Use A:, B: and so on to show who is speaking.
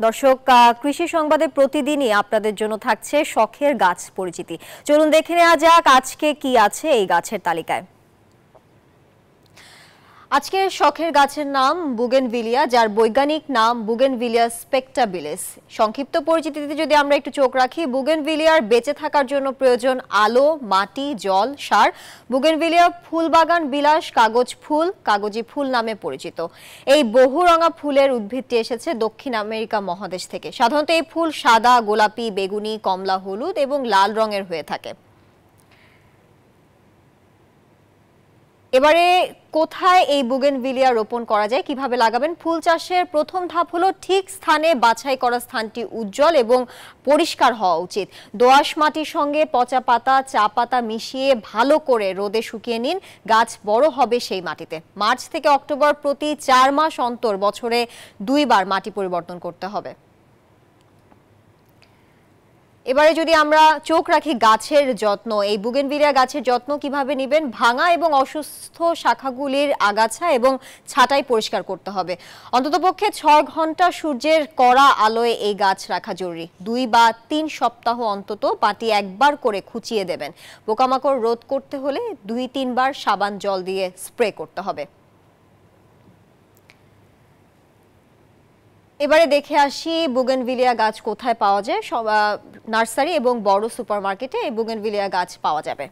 A: দর্শক, কৃষি সংবাদে প্রতিদিনই আপনাদের জন্য থাকছে শখের গাছ পরিচিতি। চলুন দেখে নেওয়া যাক আজকে কি আছে এই গাছের তালিকায়। আজকের শখের গাছের নাম বুগেনভিলিয়া, যার বৈজ্ঞানিক নাম বুগেনভিলিয়া স্পেকটাবিলিস। সংক্ষিপ্ত পরিচিতিতে যদি আমরা একটু চোখ রাখি, বুগেনভিলিয়ার বেঁচে থাকার জন্য প্রয়োজন আলো, মাটি, জল, সার। বুগেনভিলিয়া ফুলবাগান বিলাস কাগজি ফুল নামে পরিচিত। এই বহুরঙা ফুলের উদ্ভিদটি এসেছে দক্ষিণ আমেরিকা মহাদেশ থেকে। সাধারণত এই ফুল সাদা, গোলাপি, বেগুনি, কমলা, হলুদ এবং লাল রঙের হয়ে থাকে। এবারে কোথায় এই বুগেনভিলিয়া রোপণ করা যায়, কিভাবে লাগাবেন? ফুল চাষের প্রথম ধাপ হলো ঠিক স্থানে বাছাই করা স্থানটি উজ্জ্বল এবং পরিষ্কার হওয়া উচিত। দোআঁশ মাটির সঙ্গে পচা পাতা, চা পাতা মিশিয়ে ভালো করে রোদে শুকিয়ে নিন। গাছ বড় হবে সেই মাটিতে। মার্চ থেকে অক্টোবর প্রতি 4 মাস অন্তর বছরে 2 বার মাটি পরিবর্তন করতে হবে। এবারে যদি আমরা চোখ রাখি গাছের যত্ন, এই বুগেনভিলিয়া গাছের যত্ন কিভাবে নেবেন? ভাঙা এবং অসুস্থ শাখাগুলির আগাছা এবং ছাঁটাই পরিষ্কার করতে হবে। অন্ততপক্ষে 6 ঘন্টা সূর্যের কড়া আলোয় এই গাছ রাখা জরুরি। 2 বা 3 সপ্তাহ অন্তত মাটি একবার করে খুঁচিয়ে দেবেন। পোকামাকড় রোধ করতে হলে 2-3 বার সাবান জল দিয়ে স্প্রে করতে হবে। এবারে দেখে আসি বুগেনভিলিয়া গাছ কোথায় পাওয়া যায়। নার্সারি এবং বড় সুপারমার্কেটে এই বুগেনভিলিয়া গাছ পাওয়া যাবে।